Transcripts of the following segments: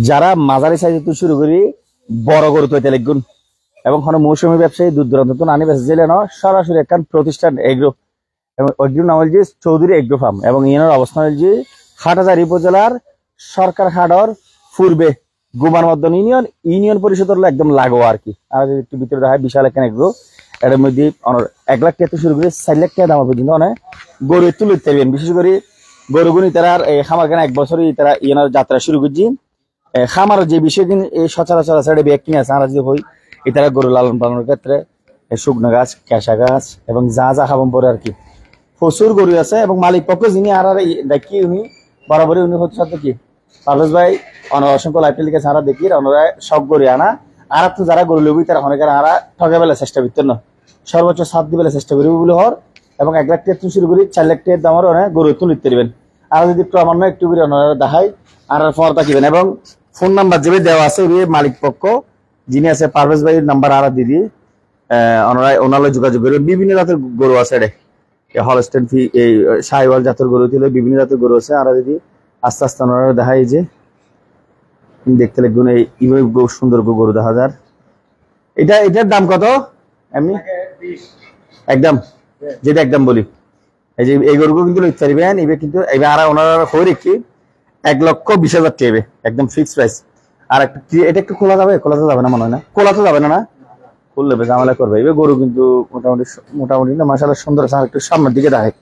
যারা মাঝারি সাইজ তো শুরু করি বড় গরু তো এটা লিখুন এবং মৌসুমী ব্যবসায়ী দূর দূরান্ত আনি বেঁচে ছিল না সরাসরি একখান প্রতিষ্ঠান এগ্রো এবং ওইগুলো নাম হল যে চৌধুরী এগ্রো ফার্ম এবং ইনার অবস্থান হল যে হাটহাজারী উপজেলার সরকার হাটর পূর্বে গোমারমর্দন ইউনিয়ন পরিষদ হলো একদম লাগোয়া আর কি। আর একটু ভিতরে দেখা বিশাল একখান এগ্রো এর মধ্যে 1 লাখ টাকা শুরু করে 4 লাখ টাকা দাম পর্যন্ত অনেক গরু তুলে দিতে বিশেষ করে গরুগুনি তারা খামার কেন 1 বছরই তারা ইনার যাত্রা শুরু করছি। খামার যে বিষয় কিন্তু এই সচরাচর আছে ব্যাকিং আছে আমরা যদি হই এটারা গরু লালন পালনের ক্ষেত্রে শুকনো গাছ কেঁচা গাছ এবং যা যা খাবান পরে আর কি প্রচুর গরু আছে এবং মালিক পক্ষ যিনি আর দেখি উনি বরাবরই উনি হচ্ছে সাথে কি পারভেজ ভাই অসংখ্য লাইফ লিখেছে আমরা দেখি ওনারা সব গরু আনা আর তো যারা গরু লবি তারা অনেক আরা ঠকে বেলা চেষ্টা করতেন না সর্বোচ্চ 7 দিবেলা চেষ্টা করি বলে হর এবং 1 লাখ টাকা শুরু করি 4 লাখ টাকার দামের অনেক গরু তুলে দিতে পারবেন। আর যদি ক্রমান্বয়ে একটু করে ওনারা দেখাই আর ফর থাকিবেন এবং ফোন নাম্বার যেভাবে দেওয়া আছে ওই মালিক পক্ষ যিনি আছে পারভেজ ভাইয়ের নাম্বার আর দিদি ওনারা যোগাযোগ করবেন। বিভিন্ন জাতের গরু আছে রে হলস্টেন ফি এই শাহিওয়াল জাতের গরু ছিল বিভিন্ন জাতের গরু আছে। আর দিদি আস্তে আস্তে ওনারা দেখাই যে দেখতে লাগবেন এইভাবে সুন্দর গরু দেখা যার এটার দাম কত এমনি একদম যেটা একদম বলি এই যে এই গরুগুলো কিন্তু লিখতে পারবেন এবার কিন্তু এবার আর ওনারা হয়ে রেখি 1,20,000 টাকা একদম ফিক্সড প্রাইস। আর একটা এটা একটু খোলাতে যাবে না মনে হয় না খোলাতে যাবে না খুললে ঝামেলা করবে এবার গরু কিন্তু মোটামুটি না মাশাআল্লাহ সুন্দর আছে। আর একটু সামনের দিকে দেখে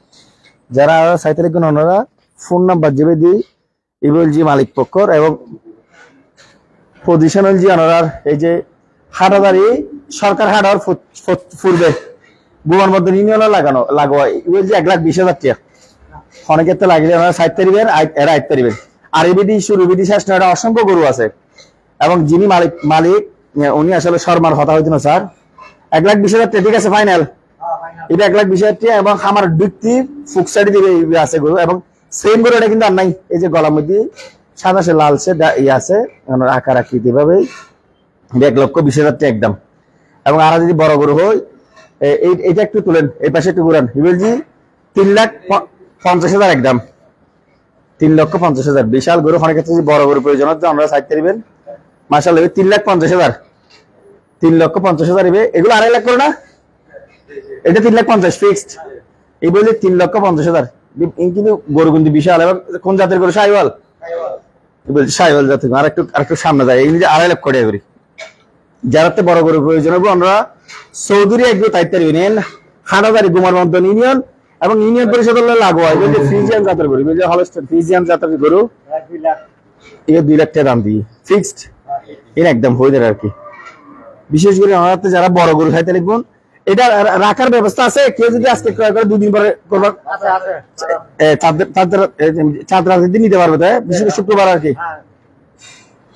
যারা চাইতে লিখবেন ওনারা ফোন নাম্বার যেবে দিই এবার জি মালিক পক্ষর এবং পজিশনাল জি ওনার এই যে হাটহাজারী সরকার হাট হওয়ার পূর্বে গোমার মধ্যে ইউনিয়নে লাগোয়া এবার যে 1,20,000 টাকা অনেকের তো লাগলে ওনারা সাইড পারিবেন এরা আইতে পারিবেন। আর এবিডি শুরু বিডি শেষ না অসংখ্য গরু আছে এবং যিনি মালিক উনি আসলে শর্মার কথা হইতেন স্যার 1,20,000 টাকা ঠিক আছে ফাইনাল এটা 1,20,000 টাকা এবং আমার ব্যক্তি ফুকসাইড দিবে আছে গরু এবং সেম গরু এটা কিন্তু আর নাই এই যে গলার মধ্যে সাদা সে লাল সে আছে আকার আকৃতি ভাবে 1,20,000 টাকা একদম। এবং আর যদি বড় গরু হয় এইটা একটু তুলেন এই পাশে একটু ঘুরান হিবেলজি 3,50,000 একদম 3,50,000 বিশাল গরু অনেক ক্ষেত্রে বড় গরু প্রয়োজন হচ্ছে আমরা সাইড পারিবেন মাশাআল্লাহ 3,50,000 3,50,000 এগুলো 2.5 লাখ করে না এটা 3,50,000 ফিক্সড এই বলে 3,50,000 কিন্তু গরু কিন্তু বিশাল এবং কোন জাতের গরু শাহিওয়াল শাহিওয়াল জাতের আর একটু সামনে যায় এই যে 2.5 লাখ করে করি যারাতে বড় গরু প্রয়োজন হবে আমরা চৌধুরী এগ্রো তাইতার ইউনিয়ন হাটহাজারী গোমারমর্দন ইউনিয়ন এবং ইউনিয়ন পরিষদ লাগোয়া এই যে ফ্রিজিয়ান জাতের গরু এই যে হলস্টেন ফ্রিজিয়ান জাতের গরু 2 লাখ টাকা দাম দিই ফিক্সড এর একদম হয়ে যাবে আর কি। বিশেষ করে আমাদের যারা বড় গরু খাইতে লিখবেন এটা রাখার ব্যবস্থা আছে কেউ যদি আজকে ক্রয় করে 2 দিন পরে করবার চাঁদ রাতের দিন নিতে পারবে তাই বিশেষ করে শুক্রবার আর কি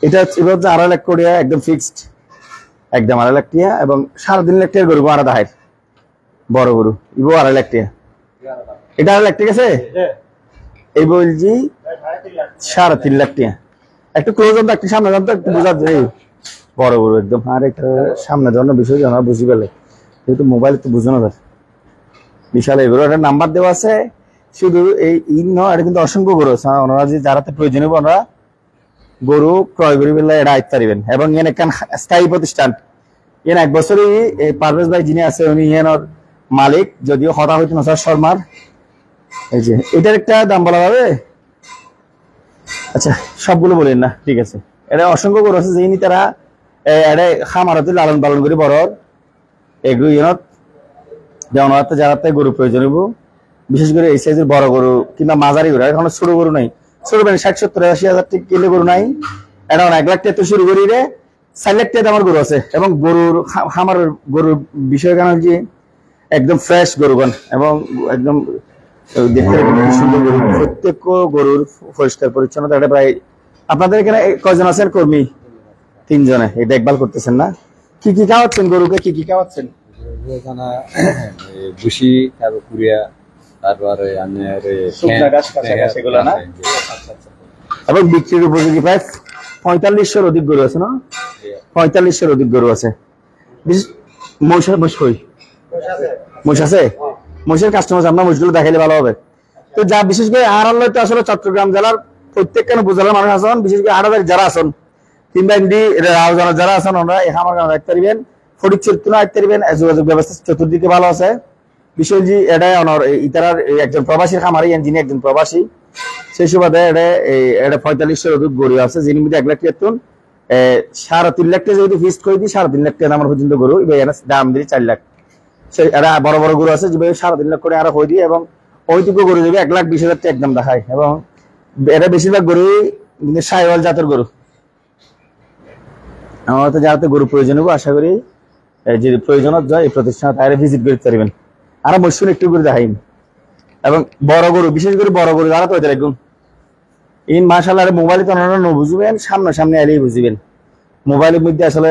এটা এবার 2.5 লাখ করে একদম ফিক্সড একদম 2.5 লাখ টাকা এবং 3.5 লাখ টাকার গরু আলাদা হয় বড় গরু ইবো 2.5 লাখ টাকা এটা 2.5 লাখ ঠিক আছে এই বলছি 3.5 লাখ টাকা একটু ক্লোজ অন একটু সামনে যান তো একটু বোঝা যায় বড় গরু একদম আর একটা সামনে জন্য বিষয় জানা বুঝি পেলে যেহেতু মোবাইল তো বুঝো না বিশাল এই গরু একটা নাম্বার দেওয়া আছে শুধু এই নয় এটা কিন্তু অসংখ্য গরু আছে ওনারা যে যারাতে প্রয়োজন হবে ওনারা গরু ক্রয় করি বলে এটা আইতে পারবেন এবং এখানে একটা স্থায়ী প্রতিষ্ঠান এখানে 1 বছরই এই পারভেজ ভাই যিনি আছে উনি এখানের মালিক যদিও হতা হইতে না শর্মার এই যে এটার একটা দাম বলা হবে আচ্ছা সবগুলো বলেন না ঠিক আছে এটা অসংখ্য গরু আছে যিনি তারা এটা খামারতে লালন পালন করে বড় এগ্রো ইউনিয়ন যেমন যারাতে গরু প্রয়োজন হইব বিশেষ করে এই সাইজের বড় গরু কিংবা মাঝারি গরু এখন ছোট গরু নাই ছোট মানে 60-70-80,000 টাকা কিলো গরু নাই এটা 1 লাখ টাকা শুরু করি রে 4 লাখ টাকা দামের গরু আছে এবং গরুর খামারের গরুর বিষয় কেন যে একদম ফ্রেশ গরুগণ এবং একদম দেখতে সুন্দর গরু প্রত্যেক গরুর পরিষ্কার পরিচ্ছন্নতা এটা প্রায় আপনাদের এখানে কয়জন আছেন কর্মী 3 জনে এই দেখভাল করতেছেন না কি খাওয়াচ্ছেন গরুকে কি খাওয়াচ্ছেন ভুসি তারপর কুড়িয়া তারপরে শুকনা ঘাস কাঁচা ঘাস এগুলো না এবং বিক্রির উপযোগী প্রায় 4500 অধিক গরু আছে না 4500 অধিক গরু আছে মহিষ আছে মহিষের কাস্টমার আমরা মহিষগুলো দেখাইলে ভালো হবে তো যা বিশেষ করে আর হলো তো আসলে চট্টগ্রাম জেলার প্রত্যেকখানে উপজেলার মানুষ আছেন, বিশেষ করে হাটাদারি যারা আছেন কিংবা ইন্দি রাউজানা যারা আছেন, ওনারা এই খামার গান রাখতে পারবেন, ফটিক চরিত্র রাখতে পারবেন। যোগাযোগ ব্যবস্থা চতুর্দিকে ভালো আছে। বিষয় যে এটা ইতারার একজন প্রবাসীর খামারি, যিনি একজন প্রবাসী, সেই সুবাদে এটা 4500 অধিক গরু আছে, যিনি মধ্যে 1 লাখ বেতন 3.5 লাখ টাকা যদি ফিক্সড করে দিই, 3.5 লাখ টাকা আমার পর্যন্ত গরু দাম দিই 4 লাখ। এরা বড় বড় গরু আছে যেভাবে 3.5 লাখ করে আরো হয়ে দিই, এবং ওইটুকু গরু দেবে 1,20,000 টাকা একদম দেখায়। এবং এটা বেশিরভাগ গরু কিন্তু সাইওয়াল জাতের গরু। আমার তো যাতে গরু প্রয়োজন হবে, আশা করি যে প্রয়োজন হয় এই প্রতিষ্ঠানে তারা ভিজিট করতে পারবেন। আর মশরুম একটু করে দেখাই। এবং বড় গরু, বিশেষ করে বড় গরু যারা তো দেখুন ইন মাশাআল্লাহ, মোবাইলে তো ওনারা বুঝবেন, সামনে এলেই বুঝবেন। মোবাইলের মধ্যে আসলে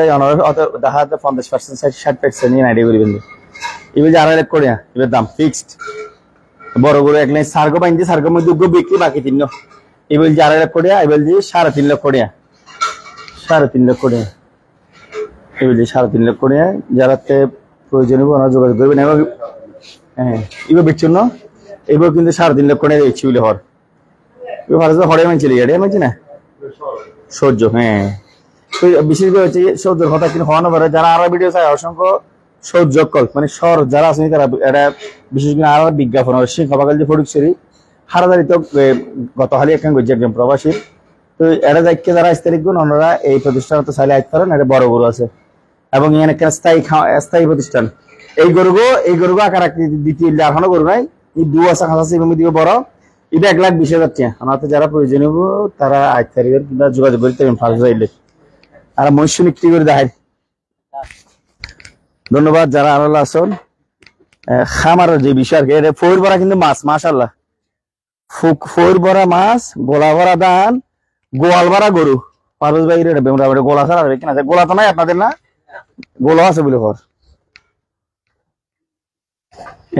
দেখা যাচ্ছে 50% 60% নিয়ে আইডিয়া করবেন। এবার যে 2.5 লাখ করে এবার দাম ফিক্সড। বড় গরু এক লাইন সার্গো বাইন্দি, সার্গোর মধ্যে বিক্রি, বাকি 3 লাখ। এবার যে 2.5 লাখ করে, এবার যে 3.5 লাখ করে, 3.5 লাখ করে, এবার যে 3.5 লাখ করে যারা প্রয়োজনীয় ওনারা যোগাযোগ করবেন। এবং হ্যাঁ এবার বিচ্ছিন্ন এবার কিন্তু 3.5 লাখ করে দিচ্ছি বলে হর হরে মান চলে যাবে মানছি না সহ্য। হ্যাঁ তো বিশেষ করে হচ্ছে সহ্যের কথা কিন্তু হওয়ানো পারে। যারা আরো ভিডিও চায় অসংখ্য সহ্য কল মানে সর যারা আছে তারা এটা বিশেষ করে আরো বিজ্ঞাপন সিংহবাগাল যে ফটিকছড়ি হারাদারি তো গত হালি একখান করছে একজন প্রবাসী। তো এরা যাইকে যারা স্থায়ী গুণ ওনারা এই প্রতিষ্ঠানে তো চাইলে আসতে পারেন। এটা বড় গরু আছে এবং এখানে একটা স্থায়ী প্রতিষ্ঠান। এই গরু আকার দ্বিতীয় এখনো গরু নাই, এই 2 আছে খাঁচা আছে এগুলো দিকে বড়। এটা 1,20,000 টাকা। ওনাতে যারা প্রয়োজন হবো তারা আসতে পারবেন কিংবা যোগাযোগ করতে পারবেন ফার্স্ট যাইলে। আর মৎস্য বিক্রি করে দেখায়। ধন্যবাদ যারা আরো আসুন। খামারের যে বিষয় আর কি, এটা ফোর ভরা কিন্তু মাছ মাশাআল্লাহ, ফোর ভরা মাছ, গোলা ভরা ধান, গোয়াল ভরা গরু। পারভেজ ভাই মোটামুটি গোলা ছাড়া কিনা আছে? গোলা তো নাই আপনাদের না? গোলা আছে বলে ঘর।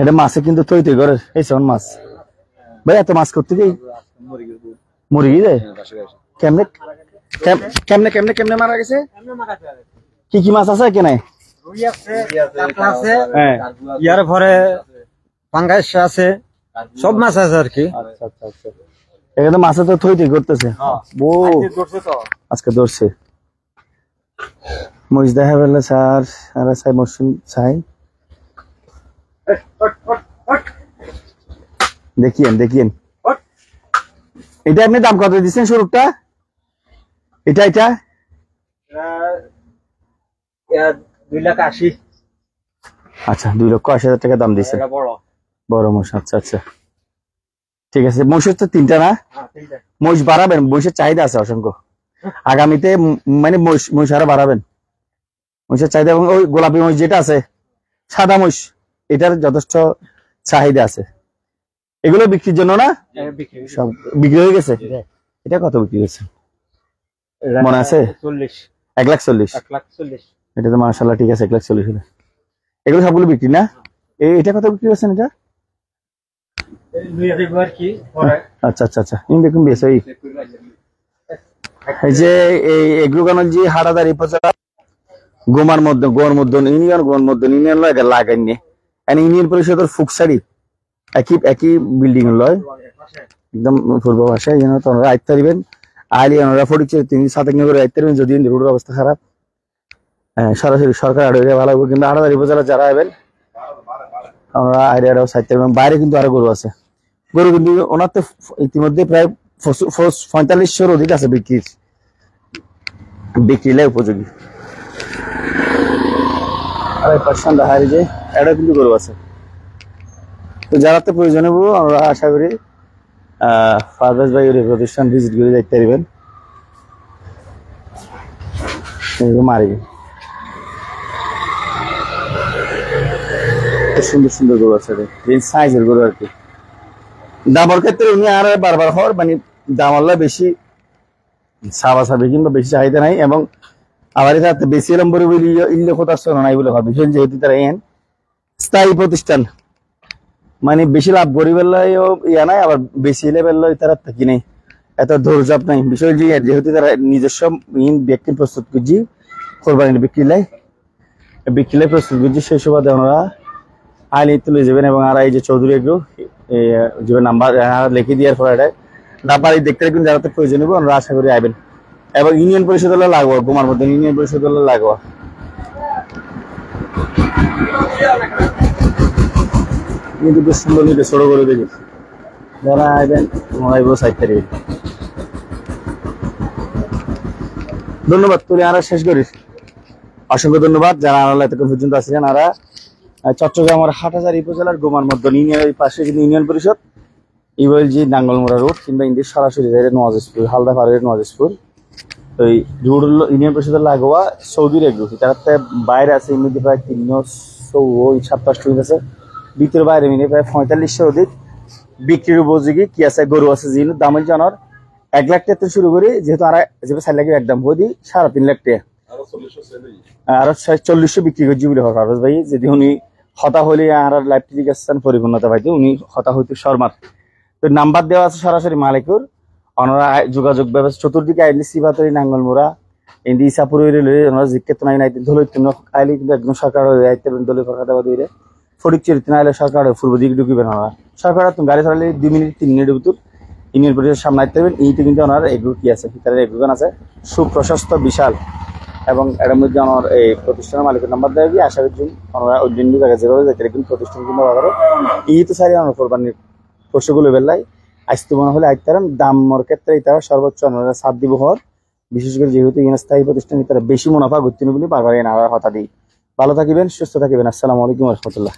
এটা মাছে কিন্তু তৈরি করে এই সন মাছ। ভাই এত মাছ করতে যাই মুরগি যায় কেমনে কেমনে কেমনে কেমনে মারা গেছে? কি কি মাছ আছে কেনে? ইয়ার পরে পাঙ্গাস আছে, সব মাছ আছে আর কি। আচ্ছা আচ্ছা আচ্ছা, এখানে মাছে তো থইতে করতেছে। ও আজকে ধরছে মহিষ দেখা পেলে স্যার আর চাই মরশুম চাই দেখিয়েন। এটা আপনি দাম কত দিচ্ছেন শুরুটা? এটা 2,80,000। আচ্ছা 2,80,000 টাকা দাম দিচ্ছেন বড় মহিষ। আচ্ছা আচ্ছা ঠিক আছে। মহিষের তো 3টা না? মহিষ বাড়াবেন, মহিষের চাহিদা আছে অসংখ্য। আগামীতে মানে মহিষ আরো বাড়াবেন, মহিষের চাহিদা। এবং ওই গোলাপি মহিষ যেটা আছে সাদা মহিষ, এটার যথেষ্ট চাহিদা আছে। এগুলো বিক্রির জন্য না? সব বিক্রি হয়ে গেছে। এটা কত বিক্রি হয়েছে মনে আছে? 1,40,000। এটা তো মাশাআল্লাহ ঠিক আছে, 1,40,000। এগুলো সবগুলো বিক্রি না? এটা কত বিক্রি হচ্ছে এটা? আচ্ছা আচ্ছা আচ্ছা দেখুন বেশ। এই যে এই এগ্রোগানল যে হাটাদারি উপজেলা গোমরমদ্দন ইউনিয়ন লাগাইনি ইউনিয়ন পরিষদের ফুকসারি একই বিল্ডিং লয় একদম পূর্ব ভাষায় যেন তোমরা আইতে পারবেন। আইলি ওনারা ফটিকছে 3 করে আইতে পারবেন যদি রোডের অবস্থা খারাপ। সরাসরি সরকার আড়ে ভালো হবে, কিন্তু হাটাদারি উপজেলা যারা আইবেন আমরা আইডিয়াটাও চাইতে পারবেন। বাইরে কিন্তু আরো গরু আছে, গরু কিন্তু ওনার তো ইতিমধ্যে প্রায় 4500 অধিক আছে বিক্রিলে উপযোগী। আর পার্সেন্ট হারি যে এটা কিন্তু গরু আছে। তো যারা তো প্রয়োজন হবো আমরা আশা করি পারভেজ ভাই প্রতিষ্ঠান ভিজিট করে দেখতে পারবেন। মারি সুন্দর সুন্দর গরু আছে, সাইজের গরু আর কি। দামের ক্ষেত্রে উনি আর বারবার হওয়ার মানে দাম আল্লাহ বেশি সাবাসাবি কিংবা বেশি চাহিদা নাই। এবং আবার এটা বেশি এরম বলে ইল্লে কোথাও নাই বলে ভাবি, যেহেতু তারা স্থায়ী প্রতিষ্ঠান মানে বেশি লাভ গরিবের ইয়া নাই, আবার বেশি লেভেল তারা থাকি নেই, এত ধৈর্য নাই বিষয়। যেহেতু তারা নিজস্ব ব্যক্তির প্রস্তুত করছি কোরবানির বিক্রি লাই প্রস্তুত করছি, সেই সুবাদে আমরা আইলি তুলে যাবেন। এবং আর এই যে চৌধুরী এগুলো যে নাম্বার লিখে দেওয়ার পর এটা তারপরে দেখতে রাখবেন যারা প্রয়োজন হবে ওনারা আশা করি আইবেন। এবং ইউনিয়ন পরিষদ হলে লাগবো, গোমার মধ্যে ইউনিয়ন পরিষদ হলে লাগবো। কিন্তু বেশ সুন্দর নিতে ছোট করে দেখি যারা আইবেন মোবাইল সাইড থেকে। ধন্যবাদ, তুলে আর শেষ করিস। অসংখ্য ধন্যবাদ যারা আনালা এতক্ষণ পর্যন্ত আসছিলেন। আর চট্টগ্রামের হাটহাজারী উপজেলার গোমার মধ্যে ইউনিয়নের পাশে কিন্তু ইউনিয়ন পরিষদ ইবলজি নাঙ্গলমোড়া রোড কিংবা ইন্দির সরাসরি নওয়াজপুর হালদা পাহাড়ের নওয়াজপুর ওই রোড ইউনিয়ন পরিষদের লাগোয়া সৌদির এগ্রো তার বাইরে আছে এমনি প্রায় 327 মিনিট আছে, ভিতরে বাইরে মিলে প্রায় 4500 অধিক বিক্রির উপযোগী কি আছে গরু আছে যিনি দামের জানার 1 লাখ টাকা থেকে শুরু করি, যেহেতু আর যে 4 লাখ একদম হয়ে দিই 3.5 লাখ টাকা আর 40 বিক্রি করছি বলে হরফ ভাই। যদি উনি হতা হলে আর লাইফ ঠিক আসছেন পরিপূর্ণতা পাইতে উনি হতা হইতে শর্মার তো নাম্বার দেওয়া আছে সরাসরি মালিকুর। ওনারা যোগাযোগ ব্যবস্থা চতুর্দিকে আইলি সিবাতরি নাঙ্গলমোড়া ইন্দি ইসাপুর ওনারা জিজ্ঞেস নাই নাই ধরো আইলি কিন্তু একদম সরকার আইতে দলীয় কলকাতা দিয়ে ফটিক চরিত্র না আইলে সরকার পূর্ব দিকে ঢুকিবেন। ওনারা সরকার তুমি গাড়ি চালালে 2 মিনিট 3 মিনিটের ভিতর ইউনিয়ন পরিষদের সামনে আইতে পারবেন। এইটা কিন্তু ওনার এগ্রো কি আছে ভিতরে এগ্রোগান আছে সুপ্রশস্ত বিশাল এবং এর মধ্যে আমার এই প্রতিষ্ঠানের মালিকের নাম্বার দেওয়া গিয়ে আশা করছি আমরা অন্য জায়গায় যেভাবে যাইতে কিন্তু প্রতিষ্ঠান কিন্তু বাজারে এই তো সারি আমার কোরবানির পশুগুলো বেলায় আসতে মনে হলে আইতারাম দামের ক্ষেত্রে তারা সর্বোচ্চ আমরা 7 দিব হওয়ার, বিশেষ করে যেহেতু স্থায়ী প্রতিষ্ঠান তারা বেশি মুনাফা করতে বলে বারবার এনারা কথা দিই। ভালো থাকিবেন, সুস্থ থাকিবেন। আসসালামু আলাইকুম রহমতুল্লাহ।